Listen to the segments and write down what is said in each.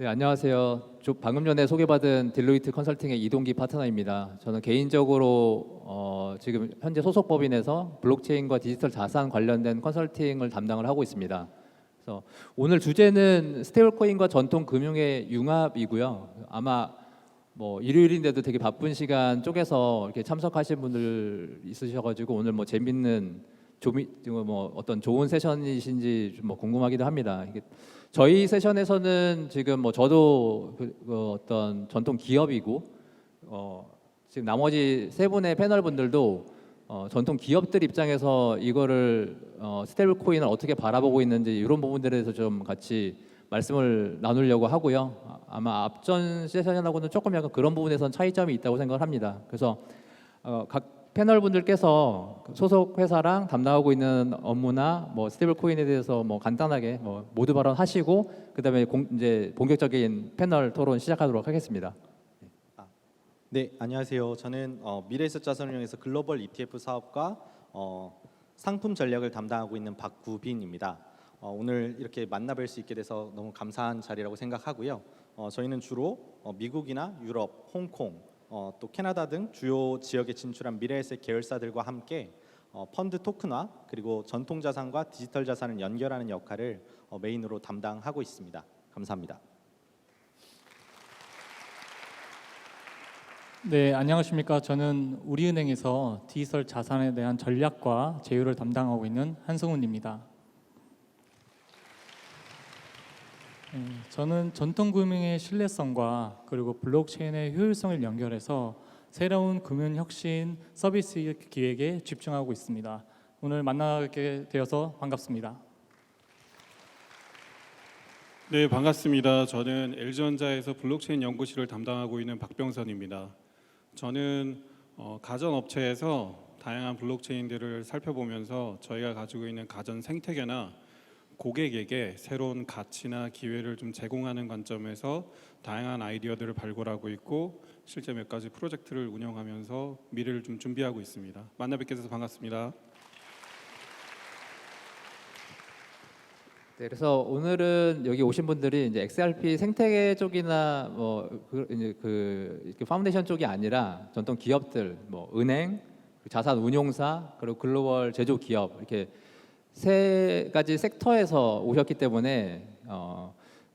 네, 안녕하세요. 방금 전에 소개받은 딜로이트 컨설팅의 이동기 파트너입니다. 저는 개인적으로 지금 현재 소속 법인에서 블록체인과 디지털 자산 관련된 컨설팅을 담당을 하고 있습니다. 그래서 오늘 주제는 스테이블코인과 전통 금융의 융합이고요. 아마 뭐 일요일인데도 되게 바쁜 시간 쪼개서 이렇게 참석하신 분들 있으셔가지고 오늘 뭐 재밌는 뭐 어떤 좋은 세션이신지 좀 뭐 궁금하기도 합니다. 저희 세션에서는 지금 뭐 저도 그 어떤 전통 기업이고 지금 나머지 세 분의 패널 분들도 전통 기업들 입장에서 이거를 스테이블 코인을 어떻게 바라보고 있는지 이런 부분들에 대해서 좀 같이 말씀을 나누려고 하고요. 아마 앞전 세션하고는 조금 약간 그런 부분에서는 차이점이 있다고 생각을 합니다. 그래서 각 패널 분들께서 소속 회사랑 담당하고 있는 업무나 뭐 스테이블 코인에 대해서 뭐 간단하게 뭐 모두 발언하시고 그다음에 이제 본격적인 패널 토론 시작하도록 하겠습니다. 네, 안녕하세요. 저는 미래에셋 자산운용에서 글로벌 ETF 사업과 상품 전략을 담당하고 있는 박구빈입니다. 오늘 이렇게 만나뵐 수 있게 돼서 너무 감사한 자리라고 생각하고요. 저희는 주로 미국이나 유럽, 홍콩, 또 캐나다 등 주요 지역에 진출한 미래에셋 계열사들과 함께 펀드 토큰화 그리고 전통 자산과 디지털 자산을 연결하는 역할을 메인으로 담당하고 있습니다. 감사합니다. 네, 안녕하십니까. 저는 우리은행에서 디지털 자산에 대한 전략과 제휴를 담당하고 있는 한승훈입니다. 저는 전통금융의 신뢰성과 그리고 블록체인의 효율성을 연결해서 새로운 금융혁신 서비스 기획에 집중하고 있습니다. 오늘 만나게 되어서 반갑습니다. 네, 반갑습니다. 저는 LG전자에서 블록체인 연구실을 담당하고 있는 박병선입니다. 저는 가전업체에서 다양한 블록체인들을 살펴보면서 저희가 가지고 있는 가전 생태계나 고객에게 새로운 가치나 기회를 좀 제공하는 관점에서 다양한 아이디어들을 발굴하고 있고 실제 몇 가지 프로젝트를 운영하면서 미래를 좀 준비하고 있습니다. 만나 뵙게 돼서 반갑습니다. 네, 그래서 오늘은 여기 오신 분들이 이제 XRP 생태계 쪽이나 이렇게 파운데이션 쪽이 아니라 전통 기업들, 뭐 은행, 자산 운용사, 그리고 글로벌 제조 기업 이렇게 세 가지 섹터에서 오셨기 때문에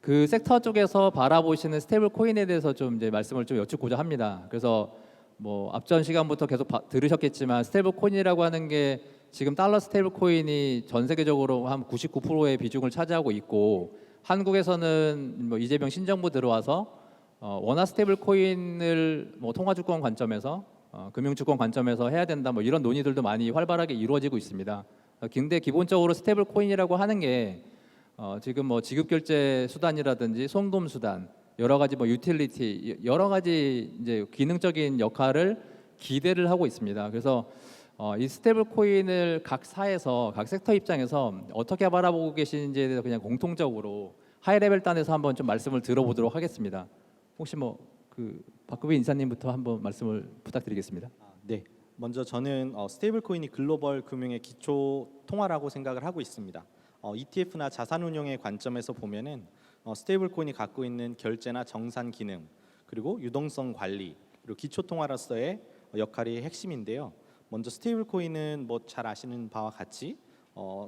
그 섹터 쪽에서 바라보시는 스테이블 코인에 대해서 좀 이제 말씀을 좀 여쭙고자 합니다. 그래서 뭐 앞전 시간부터 계속 들으셨겠지만 스테이블 코인이라고 하는 게 지금 달러 스테이블 코인이 전 세계적으로 한 99%의 비중을 차지하고 있고 한국에서는 뭐 이재명 신정부 들어와서 원화 스테이블 코인을 뭐 통화 주권 관점에서 금융 주권 관점에서 해야 된다 뭐 이런 논의들도 많이 활발하게 이루어지고 있습니다. 근데 기본적으로 스테이블 코인이라고 하는 게 지금 뭐 지급 결제 수단이라든지 송금 수단 여러 가지 뭐 유틸리티 여러 가지 이제 기능적인 역할을 기대를 하고 있습니다. 그래서 이 스테이블 코인을 각 사에서 각 섹터 입장에서 어떻게 바라보고 계시는지에 대해서 그냥 공통적으로 하이 레벨 단에서 한번 좀 말씀을 들어보도록 하겠습니다. 혹시 뭐 그 박구빈 인사님부터 한번 말씀을 부탁드리겠습니다. 네. 먼저 저는 스테이블 코인이 글로벌 금융의 기초 통화라고 생각을 하고 있습니다. ETF나 자산 운용의 관점에서 보면은 스테이블 코인이 갖고 있는 결제나 정산 기능 그리고 유동성 관리 그리고 기초 통화로서의 역할이 핵심인데요. 먼저 스테이블 코인은 뭐 잘 아시는 바와 같이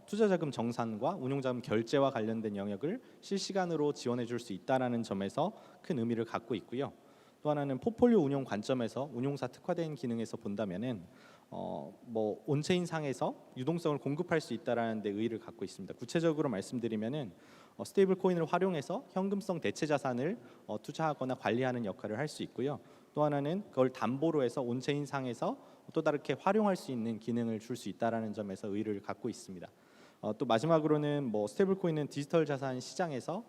투자 자금 정산과 운용 자금 결제와 관련된 영역을 실시간으로 지원해 줄 수 있다라는 점에서 큰 의미를 갖고 있고요. 또 하나는 포폴리오 운용 관점에서 운용사 특화된 기능에서 본다면은 뭐 온체인 상에서 유동성을 공급할 수 있다라는 데 의의를 갖고 있습니다. 구체적으로 말씀드리면은 스테이블 코인을 활용해서 현금성 대체 자산을 투자하거나 관리하는 역할을 할 수 있고요. 또 하나는 그걸 담보로 해서 온체인 상에서 또 다르게 활용할 수 있는 기능을 줄 수 있다라는 점에서 의의를 갖고 있습니다. 또 마지막으로는 뭐 스테이블 코인은 디지털 자산 시장에서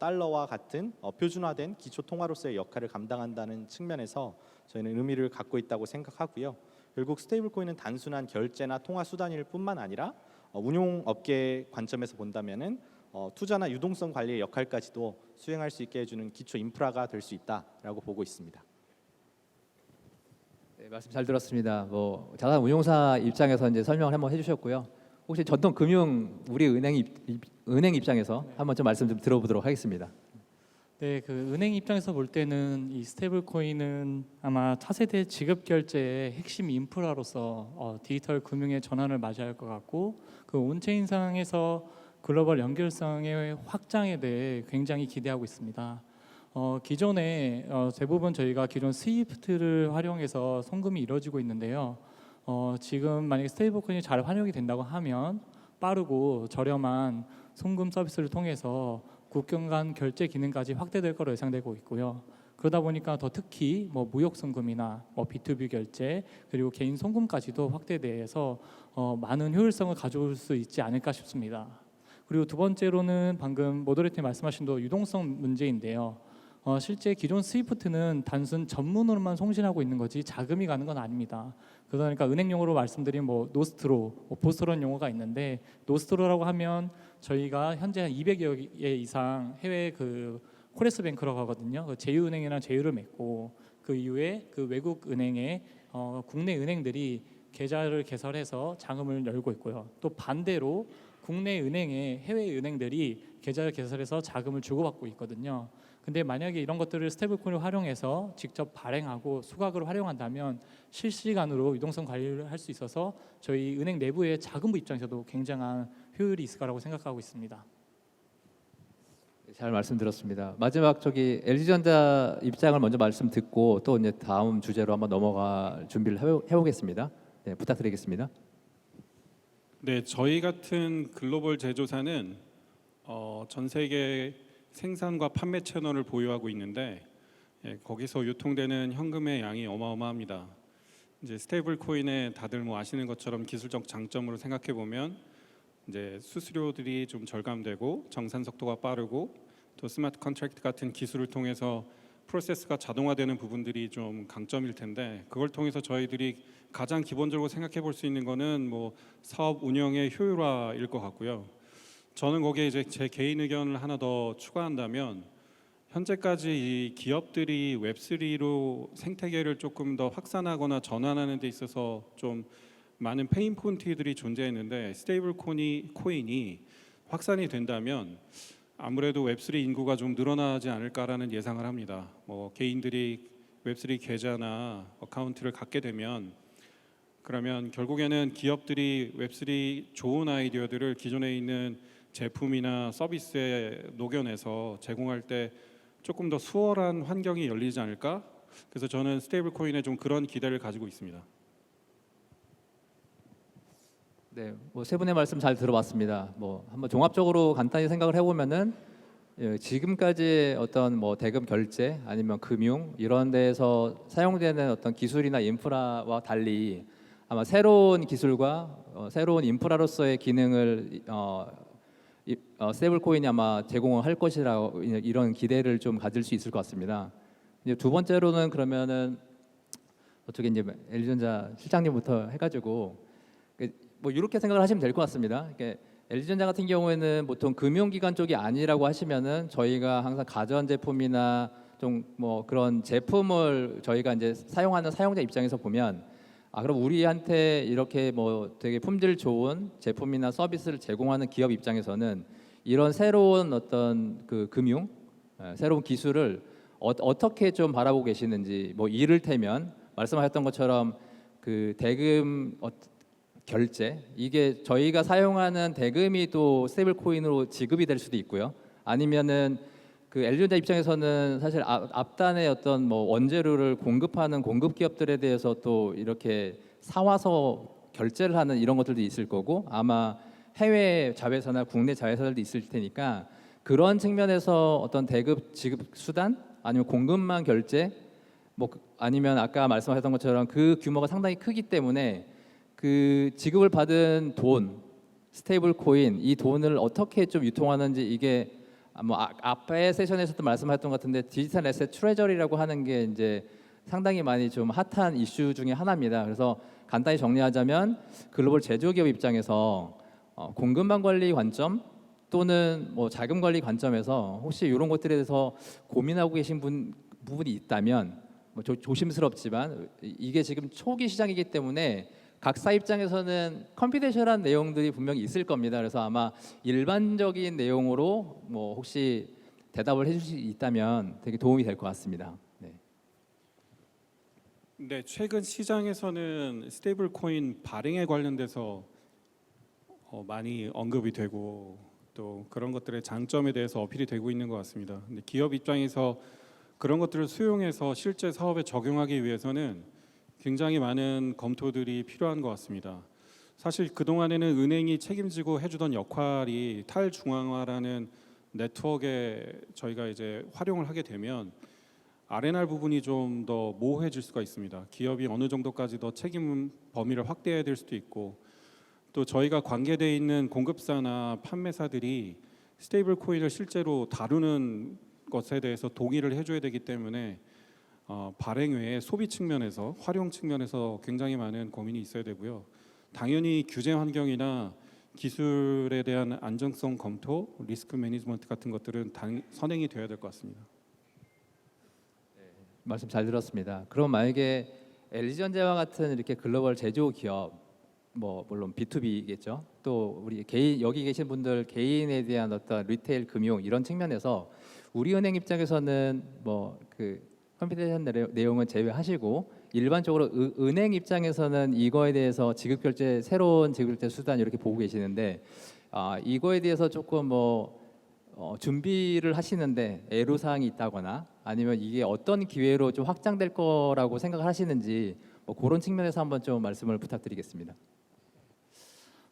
달러와 같은 표준화된 기초 통화로서의 역할을 감당한다는 측면에서 저희는 의미를 갖고 있다고 생각하고요. 결국 스테이블 코인은 단순한 결제나 통화 수단일 뿐만 아니라 운용 업계 관점에서 본다면은 투자나 유동성 관리의 역할까지도 수행할 수 있게 해주는 기초 인프라가 될 수 있다라고 보고 있습니다. 네, 말씀 잘 들었습니다. 뭐 자산 운용사 입장에서 이제 설명을 한번 해주셨고요. 혹시 전통 금융 우리 은행 입장에서 한번 좀 말씀 좀 들어보도록 하겠습니다. 네, 그 은행 입장에서 볼 때는 이 스테이블 코인은 아마 차세대 지급 결제의 핵심 인프라로서 디지털 금융의 전환을 맞이할 것 같고, 그 온체인상에서 글로벌 연결성의 확장에 대해 굉장히 기대하고 있습니다. 기존에 대부분 저희가 기존 스위프트를 활용해서 송금이 이루어지고 있는데요. 지금 만약에 스테이블 코인이 잘 활용이 된다고 하면 빠르고 저렴한 송금 서비스를 통해서 국경 간 결제 기능까지 확대될 거로 예상되고 있고요. 그러다 보니까 더 특히 뭐 무역 송금이나 뭐 B2B 결제 그리고 개인 송금까지도 확대돼서 많은 효율성을 가져올 수 있지 않을까 싶습니다. 그리고 두 번째로는 방금 모더레이터님 말씀하신 또 유동성 문제인데요. 실제 기존 스위프트는 단순 전문으로만 송신하고 있는 거지 자금이 가는 건 아닙니다. 그러니까 은행용어로 말씀드린 뭐 노스트로, 보스트로는 용어가 있는데, 노스트로라고 하면 저희가 현재 한 200여 개 이상 해외 그 코레스뱅크라고 하거든요. 그 제휴은행이랑 제휴를 맺고 그 이후에 그 외국 은행에 국내 은행들이 계좌를 개설해서 자금을 열고 있고요. 또 반대로 국내 은행에 해외 은행들이 계좌를 개설해서 자금을 주고받고 있거든요. 근데 만약에 이런 것들을 스테이블코인을 활용해서 직접 발행하고 수각으로 활용한다면 실시간으로 유동성 관리를 할 수 있어서 저희 은행 내부의 자금부 입장에서도 굉장한 효율이 있을 거라고 생각하고 있습니다. 잘 말씀드렸습니다. 마지막 저기 LG전자 입장을 먼저 말씀 듣고 또 이제 다음 주제로 한번 넘어갈 준비를 해보겠습니다. 네, 부탁드리겠습니다. 네, 저희 같은 글로벌 제조사는 전 세계 생산과 판매 채널을 보유하고 있는데, 거기서 유통되는 현금의 양이 어마어마합니다. 이제 스테이블 코인에 다들 뭐 아시는 것처럼 기술적 장점으로 생각해 보면 이제 수수료들이 좀 절감되고 정산 속도가 빠르고 또 스마트 컨트랙트 같은 기술을 통해서 프로세스가 자동화되는 부분들이 좀 강점일 텐데, 그걸 통해서 저희들이 가장 기본적으로 생각해 볼 수 있는 거는 뭐 사업 운영의 효율화일 것 같고요. 저는 거기에 이제 제 개인 의견을 하나 더 추가한다면, 현재까지 이 기업들이 웹3로 생태계를 조금 더 확산하거나 전환하는 데 있어서 좀 많은 페인 포인트들이 존재했는데, 스테이블 코인이 확산이 된다면 아무래도 웹3 인구가 좀 늘어나지 않을까라는 예상을 합니다. 뭐 개인들이 웹3 계좌나 어카운트를 갖게 되면, 그러면 결국에는 기업들이 웹3 좋은 아이디어들을 기존에 있는 제품이나 서비스에 녹여내서 제공할 때 조금 더 수월한 환경이 열리지 않을까? 그래서 저는 스테이블 코인에 좀 그런 기대를 가지고 있습니다. 네, 뭐 세 분의 말씀 잘 들어봤습니다. 뭐 한번 종합적으로 간단히 생각을 해보면은 지금까지 어떤 뭐 대금 결제 아니면 금융 이런 데에서 사용되는 어떤 기술이나 인프라와 달리 아마 새로운 기술과 새로운 인프라로서의 기능을 스테이블 코인이 아마 제공을 할 것이라고 이런 기대를 좀 가질 수 있을 것 같습니다. 이제 두 번째로는 그러면은 어떻게 이제 LG전자 실장님부터 해가지고 뭐 이렇게 생각을 하시면 될 것 같습니다. LG전자 같은 경우에는 보통 금융기관 쪽이 아니라고 하시면은 저희가 항상 가전제품이나 좀 뭐 그런 제품을 저희가 이제 사용하는 사용자 입장에서 보면 그럼 우리한테 이렇게 뭐 되게 품질 좋은 제품이나 서비스를 제공하는 기업 입장에서는 이런 새로운 어떤 그 금융, 새로운 기술을 어떻게 좀 바라보고 계시는지, 뭐 이를테면 말씀하셨던 것처럼 그 대금 결제, 이게 저희가 사용하는 대금이 또 스테이블 코인으로 지급이 될 수도 있고요. 아니면은 그 LG전자 입장에서는 사실 앞단의 어떤 뭐 원재료를 공급하는 공급 기업들에 대해서 또 이렇게 사와서 결제를 하는 이런 것들도 있을 거고, 아마 해외 자회사나 국내 자회사들도 있을 테니까 그런 측면에서 어떤 대급 지급 수단 아니면 공급망 결제, 뭐 아니면 아까 말씀하셨던 것처럼 그 규모가 상당히 크기 때문에 그 지급을 받은 돈, 스테이블 코인, 이 돈을 어떻게 좀 유통하는지, 이게 뭐 앞에 세션에서도 말씀하셨던 것 같은데 디지털 에셋 트레저리라고 하는 게 이제 상당히 많이 좀 핫한 이슈 중에 하나입니다. 그래서 간단히 정리하자면 글로벌 제조기업 입장에서 공급망 관리 관점 또는 뭐 자금 관리 관점에서 혹시 이런 것들에 대해서 고민하고 계신 부분이 있다면 뭐 조심스럽지만 이게 지금 초기 시장이기 때문에 각사 입장에서는 컨피덴셜한 내용들이 분명히 있을 겁니다. 그래서 아마 일반적인 내용으로 뭐 혹시 대답을 해줄 수 있다면 되게 도움이 될 것 같습니다. 네. 네, 최근 시장에서는 스테이블 코인 발행에 관련돼서 많이 언급이 되고 또 그런 것들의 장점에 대해서 어필이 되고 있는 것 같습니다. 근데 기업 입장에서 그런 것들을 수용해서 실제 사업에 적용하기 위해서는 굉장히 많은 검토들이 필요한 것 같습니다. 사실 그동안에는 은행이 책임지고 해주던 역할이 탈중앙화라는 네트워크에 저희가 이제 활용을 하게 되면 R&R 부분이 좀 더 모호해질 수가 있습니다. 기업이 어느 정도까지 더 책임 범위를 확대해야 될 수도 있고 또 저희가 관계돼 있는 공급사나 판매사들이 스테이블 코인을 실제로 다루는 것에 대해서 동의를 해줘야 되기 때문에 발행 외에 소비 측면에서 활용 측면에서 굉장히 많은 고민이 있어야 되고요. 당연히 규제 환경이나 기술에 대한 안정성 검토, 리스크 매니지먼트 같은 것들은 선행이 되어야 될 것 같습니다. 말씀 잘 들었습니다. 그럼 만약에 LG전자와 같은 이렇게 글로벌 제조 기업, 뭐 물론 B2B겠죠. 또 우리 개인 여기 계신 분들 개인에 대한 어떤 리테일 금융 이런 측면에서 우리은행 입장에서는 뭐 그 컴퓨테이션 내용은 제외하시고 일반적으로 은행 입장에서는 이거에 대해서 지급결제 새로운 지급결제 수단 이렇게 보고 계시는데 이거에 대해서 조금 뭐 준비를 하시는데 애로사항이 있다거나 아니면 이게 어떤 기회로 좀 확장될 거라고 생각하시는지 뭐 그런 측면에서 한번 좀 말씀을 부탁드리겠습니다.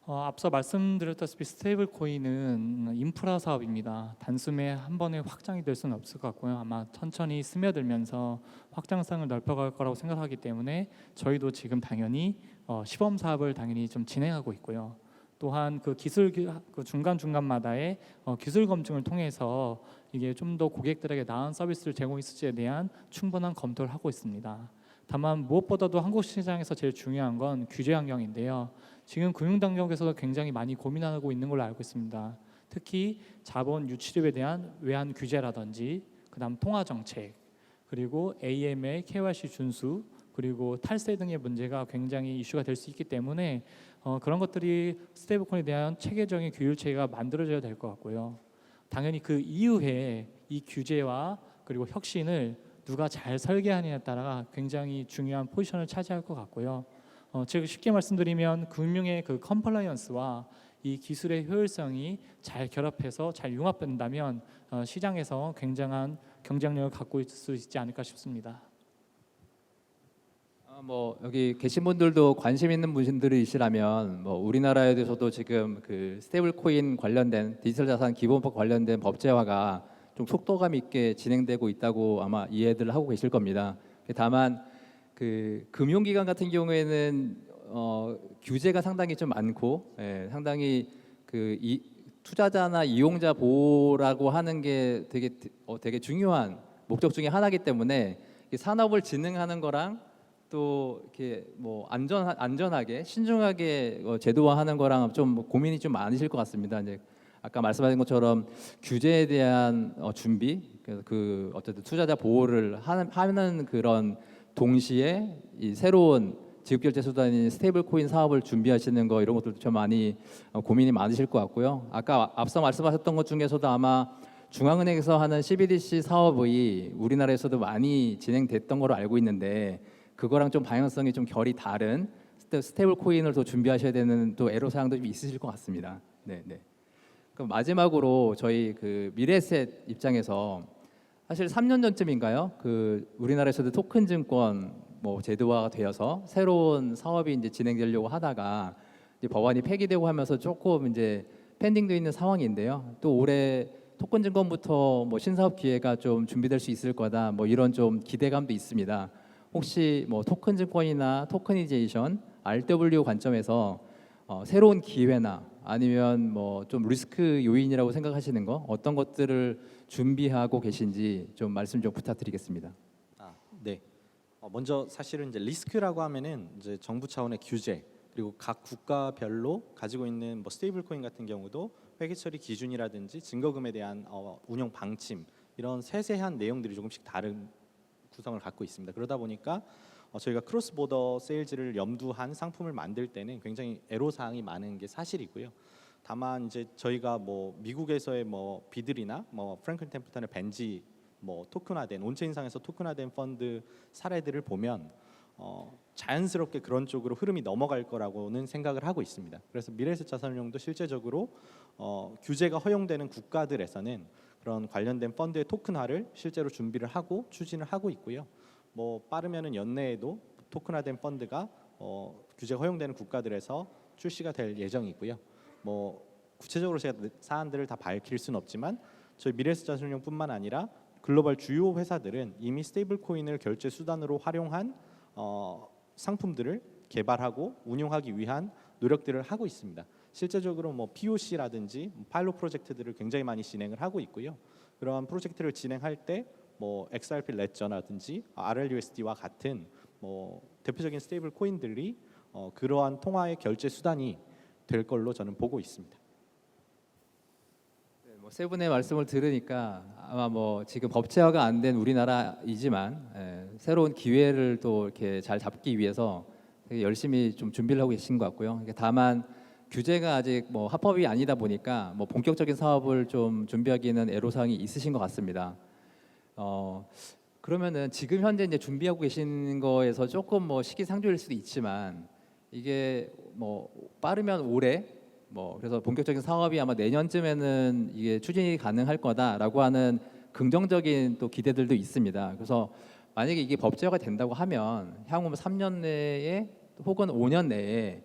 앞서 말씀드렸다시피 스테이블 코인은 인프라 사업입니다. 단숨에 한 번에 확장이 될 수는 없을 것 같고요. 아마 천천히 스며들면서 확장성을 넓혀갈 거라고 생각하기 때문에 저희도 지금 당연히 시범 사업을 당연히 좀 진행하고 있고요. 또한 그 기술 그 중간 중간마다의 기술 검증을 통해서 이게 좀 더 고객들에게 나은 서비스를 제공했을지에 대한 충분한 검토를 하고 있습니다. 다만 무엇보다도 한국 시장에서 제일 중요한 건 규제 환경인데요. 지금 금융당국에서도 굉장히 많이 고민하고 있는 걸로 알고 있습니다. 특히 자본 유출입에 대한 외환 규제라든지 그다음 통화 정책 그리고 AML, KYC 준수 그리고 탈세 등의 문제가 굉장히 이슈가 될 수 있기 때문에 그런 것들이 스테이블코인에 대한 체계적인 규율 체계가 만들어져야 될 것 같고요. 당연히 그 이후에 이 규제와 그리고 혁신을 누가 잘 설계하느냐에 따라 굉장히 중요한 포지션을 차지할 것 같고요. 즉 쉽게 말씀드리면 금융의 그 컴플라이언스와 이 기술의 효율성이 잘 결합해서 잘 융합된다면 시장에서 굉장한 경쟁력을 갖고 있을 수 있지 않을까 싶습니다. 뭐 여기 계신 분들도 관심 있는 분들이시라면 뭐 우리나라에 대해서도 지금 그 스테이블 코인 관련된 디지털 자산 기본법 관련된 법제화가 좀 속도감 있게 진행되고 있다고 아마 이해들 하고 계실 겁니다. 다만 그 금융기관 같은 경우에는 규제가 상당히 좀 많고 상당히 그 투자자나 이용자 보호라고 하는 게 되게 중요한 목적 중에 하나이기 때문에 산업을 진흥하는 거랑 또 이렇게 뭐 안전하게 신중하게 제도화하는 거랑 좀 고민이 좀 많으실 것 같습니다. 이제 아까 말씀하신 것처럼 규제에 대한 준비, 그 어쨌든 투자자 보호를 하는 그런 동시에 이 새로운 지급결제 수단인 스테이블 코인 사업을 준비하시는 거 이런 것들도 좀 많이 고민이 많으실 것 같고요. 아까 앞서 말씀하셨던 것 중에서도 아마 중앙은행에서 하는 CBDC 사업이 우리나라에서도 많이 진행됐던 걸로 알고 있는데 그거랑 좀 방향성이 좀 결이 다른 스테이블 코인을 더 준비하셔야 되는 또 애로사항도 좀 있으실 것 같습니다. 네. 그럼 마지막으로 저희 그 미래에셋 입장에서 사실 3년 전쯤인가요? 그 우리나라에서도 토큰 증권 뭐 제도화가 되어서 새로운 사업이 이제 진행되려고 하다가 이제 법안이 폐기되고 하면서 조금 이제 펜딩돼 있는 상황인데요. 또 올해 토큰 증권부터 뭐 신사업 기회가 좀 준비될 수 있을 거다. 뭐 이런 좀 기대감도 있습니다. 혹시 뭐 토큰 증권이나 토커니제이션, RW 관점에서 새로운 기회나 아니면 뭐 좀 리스크 요인이라고 생각하시는 거 어떤 것들을 준비하고 계신지 좀 말씀 좀 부탁드리겠습니다. 네. 먼저 사실은 이제 리스크라고 하면은 이제 정부 차원의 규제 그리고 각 국가별로 가지고 있는 뭐 스테이블 코인 같은 경우도 회계 처리 기준이라든지 증거금에 대한 운영 방침 이런 세세한 내용들이 조금씩 다른 구성을 갖고 있습니다. 그러다 보니까 저희가 크로스 보더 세일즈를 염두한 상품을 만들 때는 굉장히 애로 사항이 많은 게 사실이고요. 다만 이제 저희가 뭐 미국에서의 뭐 비들이나 뭐 프랭클린 템플턴의 벤지 뭐 토큰화된 온체인상에서 토큰화된 펀드 사례들을 보면 자연스럽게 그런 쪽으로 흐름이 넘어갈 거라고는 생각을 하고 있습니다. 그래서 미래에셋 자산운용도 실제적으로 규제가 허용되는 국가들에서는 그런 관련된 펀드의 토큰화를 실제로 준비를 하고 추진을 하고 있고요. 뭐 빠르면은 연내에도 토큰화된 펀드가 규제가 허용되는 국가들에서 출시가 될 예정이고요. 뭐 구체적으로 제가 사안들을 다 밝힐 수는 없지만 저희 미래에셋 자산운용뿐만 아니라 글로벌 주요 회사들은 이미 스테이블 코인을 결제 수단으로 활용한 상품들을 개발하고 운용하기 위한 노력들을 하고 있습니다. 실제적으로 뭐 POC라든지 파일럿 프로젝트들을 굉장히 많이 진행을 하고 있고요. 그러한 프로젝트를 진행할 때 뭐 XRP 레저라든지 RLUSD와 같은 뭐 대표적인 스테이블 코인들이 그러한 통화의 결제 수단이 될 걸로 저는 보고 있습니다. 뭐 세 분의 말씀을 들으니까 아마 뭐 지금 법제화가 안 된 우리나라이지만 새로운 기회를 또 이렇게 잘 잡기 위해서 되게 열심히 좀 준비를 하고 계신 것 같고요. 다만 규제가 아직 뭐 합법이 아니다 보니까 뭐 본격적인 사업을 좀 준비하기는 애로사항이 있으신 것 같습니다. 그러면은 지금 현재 이제 준비하고 계신 거에서 조금 뭐 시기상조일 수도 있지만 이게 뭐 빠르면 올해 뭐 그래서 본격적인 사업이 아마 내년쯤에는 이게 추진이 가능할 거다라고 하는 긍정적인 또 기대들도 있습니다. 그래서 만약에 이게 법제화가 된다고 하면 향후 3년 내에 혹은 5년 내에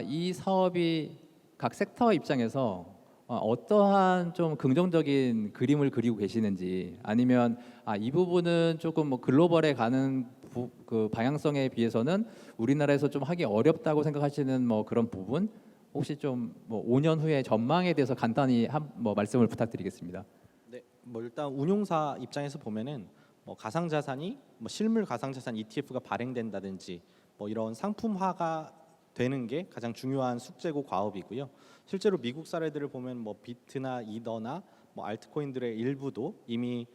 이 사업이 각 섹터 입장에서 어떠한 좀 긍정적인 그림을 그리고 계시는지 아니면 이 부분은 조금 뭐 글로벌에 가는 그 방향성에 비해서는 우리나라에서 좀 하기 어렵다고 생각하시는 뭐 그런 부분 혹시 좀 뭐 5년 후에 전망에 대해서 간단히 뭐 말씀을 부탁드리겠습니다. 네, 뭐 일단 운용사 입장에서 보면은 뭐 가상자산이 뭐 실물 가상자산 ETF가 발행된다든지 뭐 이런 상품화가 되는 게 가장 중요한 숙제고 과업이고요. 실제로 미국 사례들을 보면 뭐 비트나 이더나 뭐 알트코인들의 일부도 이미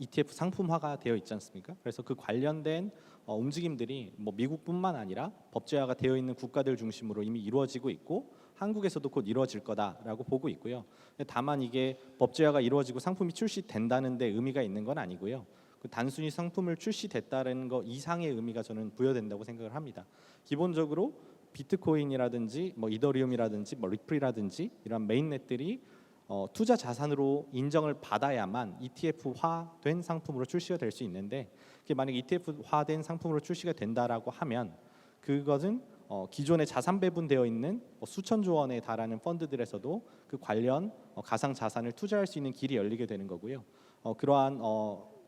ETF 상품화가 되어 있지 않습니까? 그래서 그 관련된 움직임들이 뭐 미국뿐만 아니라 법제화가 되어 있는 국가들 중심으로 이미 이루어지고 있고 한국에서도 곧 이루어질 거다라고 보고 있고요. 다만 이게 법제화가 이루어지고 상품이 출시된다는 데 의미가 있는 건 아니고요. 그 단순히 상품을 출시됐다는 거 이상의 의미가 저는 부여된다고 생각을 합니다. 기본적으로 비트코인이라든지 뭐 이더리움이라든지 뭐 리플이라든지 이런 메인넷들이 투자 자산으로 인정을 받아야만 ETF화된 상품으로 출시가 될 수 있는데 그게 만약 ETF화된 상품으로 출시가 된다라고 하면 그것은 기존에 자산 배분되어 있는 수천조 원에 달하는 펀드들에서도 그 관련 가상 자산을 투자할 수 있는 길이 열리게 되는 거고요. 그러한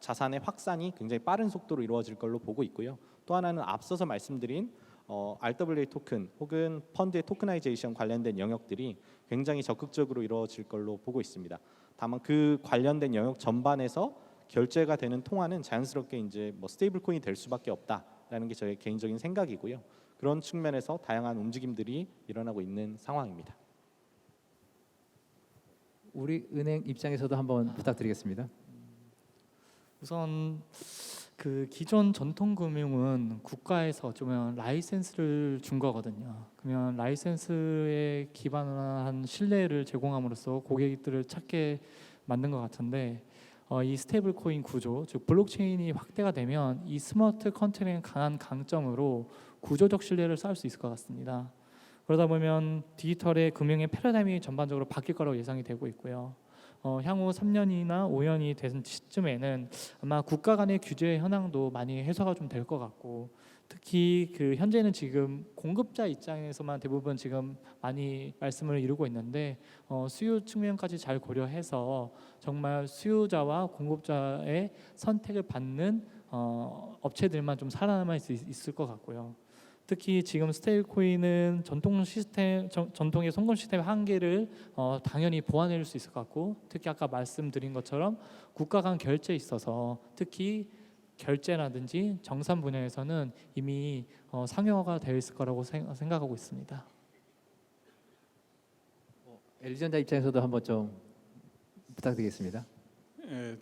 자산의 확산이 굉장히 빠른 속도로 이루어질 걸로 보고 있고요. 또 하나는 앞서서 말씀드린 RWA 토큰 혹은 펀드의 토크나이제이션 관련된 영역들이 굉장히 적극적으로 이루어질 걸로 보고 있습니다. 다만 그 관련된 영역 전반에서 결제가 되는 통화는 자연스럽게 이제 뭐 스테이블 코인이 될 수밖에 없다라는 게 저의 개인적인 생각이고요. 그런 측면에서 다양한 움직임들이 일어나고 있는 상황입니다. 우리 은행 입장에서도 한번 부탁드리겠습니다. 우선 그 기존 전통금융은 국가에서 어쩌면 라이센스를 준 거거든요. 그러면 라이센스에 기반한 신뢰를 제공함으로써 고객들을 찾게 만든 것 같은데 이 스테이블 코인 구조, 즉 블록체인이 확대가 되면 이 스마트 컨트롤의 강한 강점으로 구조적 신뢰를 쌓을 수 있을 것 같습니다. 그러다 보면 디지털의 금융의 패러다임이 전반적으로 바뀔 거라고 예상이 되고 있고요. 향후 3년이나 5년이 된 시점에는 아마 국가 간의 규제 현황도 많이 해소가 좀 될 것 같고 특히 그 현재는 지금 공급자 입장에서만 대부분 지금 많이 말씀을 이루고 있는데 수요 측면까지 잘 고려해서 정말 수요자와 공급자의 선택을 받는 업체들만 좀 살아남을 수 있을 것 같고요. 특히 지금 스테이블 코인은 전통의 송금 시스템의 한계를 당연히 보완해줄 수 있을 것 같고 특히 아까 말씀드린 것처럼 국가 간 결제에 있어서 특히 결제라든지 정산 분야에서는 이미 상용화가 되어 있을 거라고 생각하고 있습니다. LG전자 입장에서도 한번 좀 부탁드리겠습니다. 예,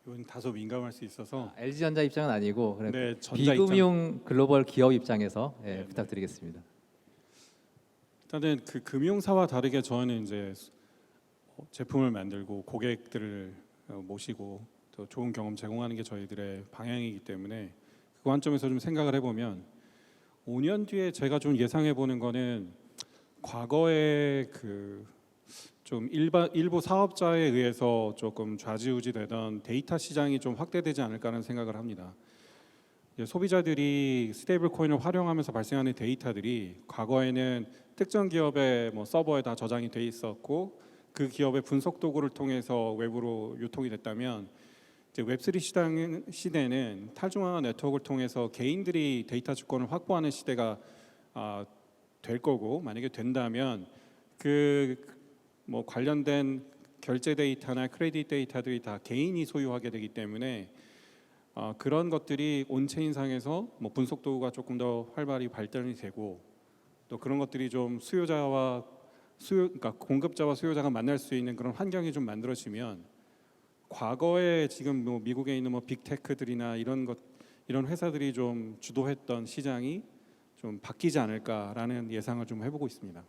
이건 다소 민감할 수 있어서 LG전자 입장은 아니고 그냥 네, 전자 입장. 비금융 글로벌 기업 입장에서 예, 네. 부탁드리겠습니다. 일단은 그 금융사와 다르게 저는 이제 제품을 만들고 고객들을 모시고 또 좋은 경험 제공하는 게 저희들의 방향이기 때문에 그 관점에서 좀 생각을 해보면 5년 뒤에 제가 좀 예상해 보는 거는 과거에 그 좀 일부 사업자에 의해서 조금 좌지우지되던 데이터 시장이 좀 확대되지 않을까라는 생각을 합니다. 이제 소비자들이 스테이블 코인을 활용하면서 발생하는 데이터들이 과거에는 특정 기업의 뭐 서버에 다 저장이 돼 있었고 그 기업의 분석 도구를 통해서 외부로 유통이 됐다면 이제 웹3 시대는 탈중앙화 네트워크를 통해서 개인들이 데이터 주권을 확보하는 시대가 될 거고, 만약에 된다면 그 뭐 관련된 결제 데이터나 크레딧 데이터들이 다 개인이 소유하게 되기 때문에 그런 것들이 온체인상에서 뭐 분석 도구가 조금 더 활발히 발전이 되고 또 그런 것들이 좀 그러니까 공급자와 수요자가 만날 수 있는 그런 환경이 좀 만들어지면 과거에 지금 뭐 미국에 있는 뭐 빅테크들이나 이런 회사들이 좀 주도했던 시장이 좀 바뀌지 않을까라는 예상을 좀 해보고 있습니다.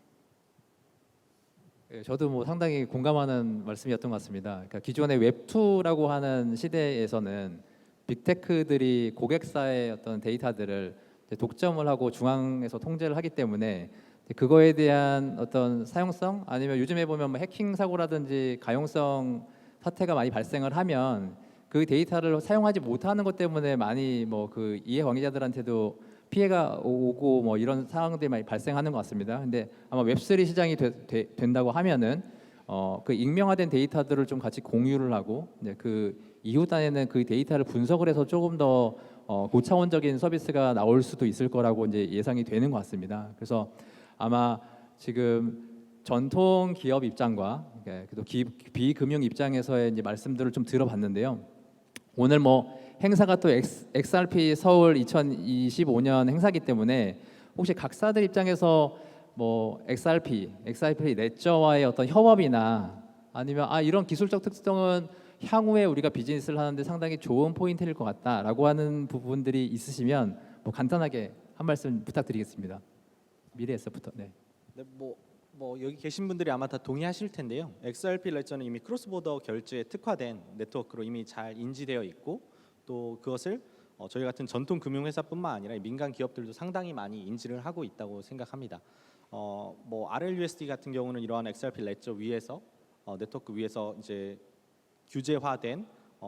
예, 저도 뭐 상당히 공감하는 말씀이었던 것 같습니다. 그러니까 기존의 웹2라고 하는 시대에서는 빅테크들이 고객사의 어떤 데이터들을 이제 독점을 하고 중앙에서 통제를 하기 때문에 그거에 대한 어떤 사용성 아니면 요즘에 보면 뭐 해킹 사고라든지 가용성 사태가 많이 발생을 하면 그 데이터를 사용하지 못하는 것 때문에 많이 뭐 그 이해 관계자들한테도 피해가 오고 뭐 이런 상황들이 많이 발생하는 것 같습니다. 근데 아마 웹3 시장이 된다고 하면은 그 익명화된 데이터들을 좀 같이 공유를 하고 이제 그 이후 단에는 그 데이터를 분석을 해서 조금 더 고차원적인 서비스가 나올 수도 있을 거라고 이제 예상이 되는 것 같습니다. 그래서 아마 지금 전통 기업 입장과 또 비금융 입장에서의 이제 말씀들을 좀 들어봤는데요. 오늘 뭐 행사가 또 XRP 서울 2025년 행사기 때문에 혹시 각사들 입장에서 뭐 XRP 레저와의 어떤 협업이나 아니면 이런 기술적 특성은 향후에 우리가 비즈니스를 하는데 상당히 좋은 포인트일 것 같다라고 하는 부분들이 있으시면 뭐 간단하게 한 말씀 부탁드리겠습니다. 미래에서부터. 네. 네, 뭐 여기 계신 분들이 아마 다 동의하실 텐데요. XRP 레저는 이미 크로스보더 결제에 특화된 네트워크로 이미 잘 인지되어 있고 또 그것을 저희 같은 전통 금융회사뿐만 아니라 민간 기업들도 상당히 많이 인지를 하고 있다고 생각합니다. 뭐 RLUSD 같은 경우는 이러한 XRP 레저 위에서 네트워크 위에서 이제 규제화된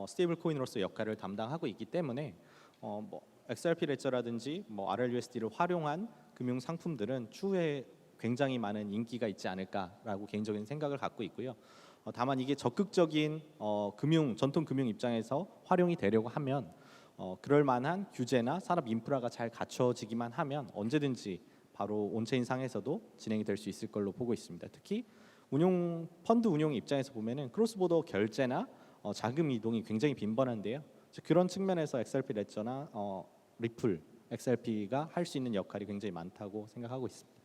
스테이블 코인으로서 역할을 담당하고 있기 때문에 뭐 XRP 레저라든지 뭐 RLUSD를 활용한 금융 상품들은 추후에 굉장히 많은 인기가 있지 않을까라고 개인적인 생각을 갖고 있고요. 다만 이게 적극적인 전통 금융 입장에서 활용이 되려고 하면 그럴 만한 규제나 산업 인프라가 잘 갖춰지기만 하면 언제든지 바로 온체인 상에서도 진행이 될 수 있을 걸로 보고 있습니다. 특히 펀드 운용 입장에서 보면은 크로스보더 결제나 자금 이동이 굉장히 빈번한데요. 그런 측면에서 XRP 레저나 리플 XRP가 할 수 있는 역할이 굉장히 많다고 생각하고 있습니다.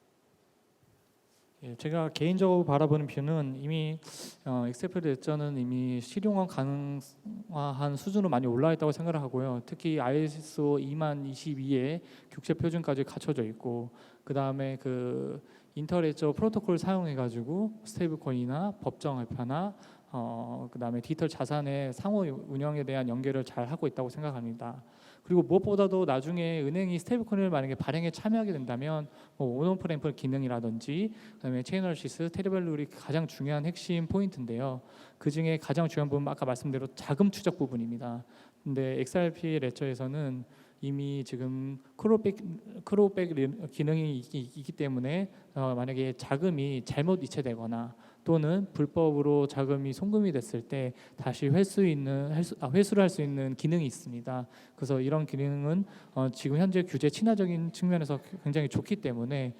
예, 제가 개인적으로 바라보는 뷰는 이미 XRP 레저는 이미 실용화 가능한 수준으로 많이 올라 있다고 생각을 하고요. 특히 ISO 2022의 국제 표준까지 갖춰져 있고, 그 다음에 그 인터레저 프로토콜 사용해 가지고 스테이블 코인이나 법정 화폐나 그 다음에 디지털 자산의 상호 운영에 대한 연계를 잘 하고 있다고 생각합니다. 그리고 무엇보다도 나중에 은행이 스테이블코인을 만약에 발행에 참여하게 된다면 뭐 온오프램프 기능이라든지 그다음에 체인얼시스, 테리밸류리 가장 중요한 핵심 포인트인데요. 그 중에 가장 중요한 부분 아까 말씀대로 자금 추적 부분입니다. 근데 XRP 레저에서는 이미 지금 크로백 기능이 있기 때문에 만약에 자금이 잘못 이체되거나 또는 불법으로 자금이 송금이 됐을 때 다시 회수를 할 수 있는 기능이 있습니다. 그래서 이런 기능은 지금 현재 규제 친화적인 측면에서 굉장히 좋기 때문에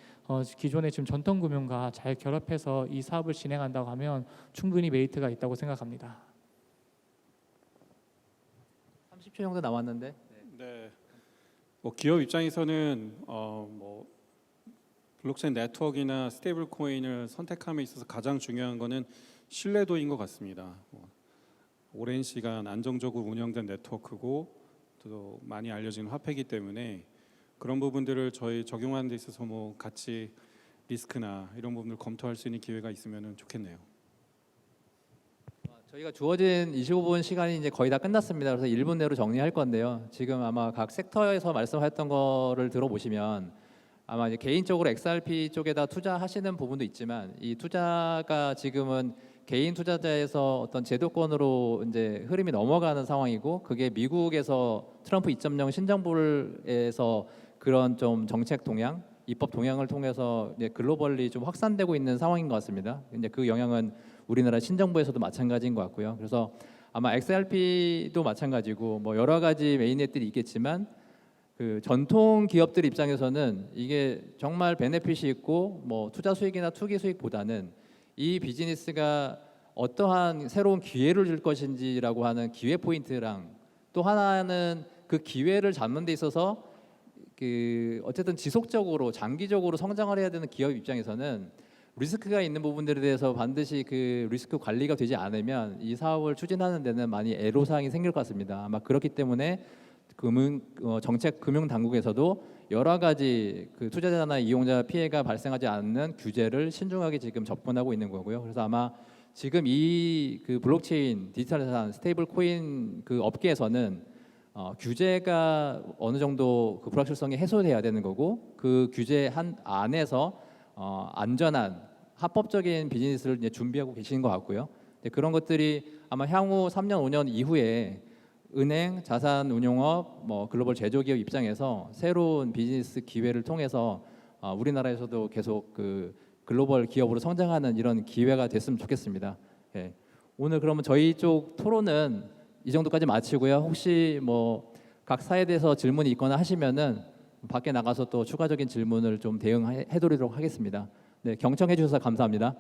기존의 지금 전통 금융과 잘 결합해서 이 사업을 진행한다고 하면 충분히 메리트가 있다고 생각합니다. 30초 정도 남았는데. 네. 뭐 기업 입장에서는 뭐 블록체인 네트워크나 스테이블 코인을 선택함에 있어서 가장 중요한 거는 신뢰도인 것 같습니다. 오랜 시간 안정적으로 운영된 네트워크고 또 많이 알려진 화폐이기 때문에 그런 부분들을 저희 적용하는 데 있어서 뭐 같이 리스크나 이런 부분을 검토할 수 있는 기회가 있으면 좋겠네요. 저희가 주어진 25분 시간이 이제 거의 다 끝났습니다. 그래서 1분 내로 정리할 건데요. 지금 아마 각 섹터에서 말씀하셨던 거를 들어보시면 아마 이제 개인적으로 XRP 쪽에다 투자하시는 부분도 있지만 이 투자가 지금은 개인 투자자에서 어떤 제도권으로 이제 흐름이 넘어가는 상황이고 그게 미국에서 트럼프 2.0 신정부에서 그런 좀 정책 동향, 입법 동향을 통해서 이제 글로벌리 좀 확산되고 있는 상황인 것 같습니다. 이제 그 영향은 우리나라 신정부에서도 마찬가지인 것 같고요. 그래서 아마 XRP도 마찬가지고 뭐 여러 가지 메인넷들이 있겠지만 그 전통 기업들 입장에서는 이게 정말 베네핏이 있고 뭐 투자 수익이나 투기 수익보다는 이 비즈니스가 어떠한 새로운 기회를 줄 것인지라고 하는 기회 포인트랑 또 하나는 그 기회를 잡는 데 있어서 그 어쨌든 지속적으로 장기적으로 성장을 해야 되는 기업 입장에서는 리스크가 있는 부분들에 대해서 반드시 그 리스크 관리가 되지 않으면 이 사업을 추진하는 데는 많이 애로사항이 생길 것 같습니다. 아마 그렇기 때문에 정책 금융 당국에서도 여러 가지 그 투자자나 이용자 피해가 발생하지 않는 규제를 신중하게 지금 접근하고 있는 거고요. 그래서 아마 지금 이 그 블록체인 디지털 자산 스테이블 코인 그 업계에서는 규제가 어느 정도 그 불확실성이 해소돼야 되는 거고 그 규제 한 안에서 안전한 합법적인 비즈니스를 이제 준비하고 계시는 것 같고요. 그런 것들이 아마 향후 3년, 5년 이후에 은행, 자산운용업, 뭐 글로벌 제조기업 입장에서 새로운 비즈니스 기회를 통해서 우리나라에서도 계속 그 글로벌 기업으로 성장하는 이런 기회가 됐으면 좋겠습니다. 예. 오늘 그러면 저희 쪽 토론은 이 정도까지 마치고요. 혹시 뭐 각 사에 대해서 질문이 있거나 하시면은 밖에 나가서 또 추가적인 질문을 좀 대응해 드리도록 하겠습니다. 네, 경청해 주셔서 감사합니다.